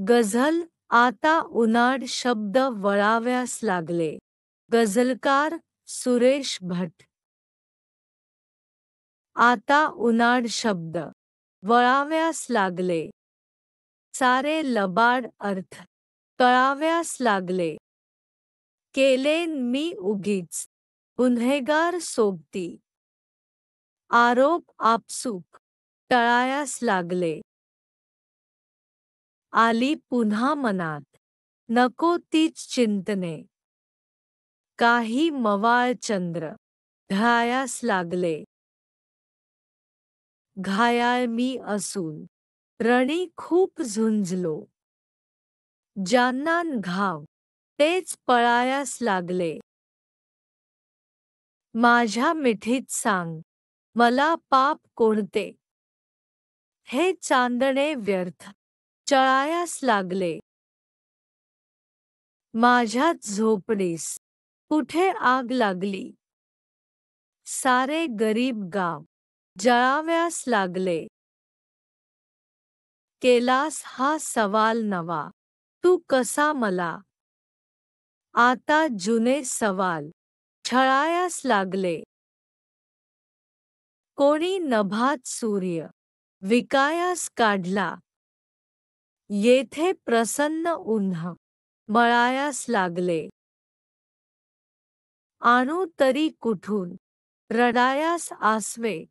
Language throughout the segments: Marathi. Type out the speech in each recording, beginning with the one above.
गझल आता उनाड शब्द वळाव्यास लागले. गझलकार सुरेश भट. आता उनाड शब्द वळाव्यास लागले. सारे लबाड अर्थ कळाव्यास लागले. केलेन मी उगीच गुन्हेगार सोबती. आरोप आपसूक टळायास लागले. आली पुन्हा मनात नको तीच चिंतने. काही मवाळ चंद्र ढळायास लागले. घायाळ मी असून रणी खूप झुंजलो. ज्यांना घाव तेच पळायास लागले. माझ्या मिठीत सांग मला पाप कोणते. हे चांदणे व्यर्थ चळायास लागले. माझ्याच झोपडीस कुठे आग लागली. सारे गरीब गाव जळाव्यास लागले. केलास हा सवाल नवा तू कसा मला. आता जुने सवाल छळायास लागले. कोणी नभात सूर्य विकायास काढला. येथे प्रसन्न उन्ह मळायास लागले. आणू तरी कुठून रडायास आसवे.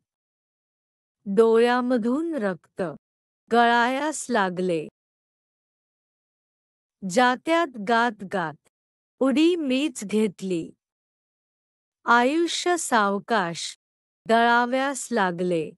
डोळ्यामधून रक्त गळायास लागले. जात्यात गात गात उडी मीच घेतली. आयुष्य सावकाश दळाव्यास लागले.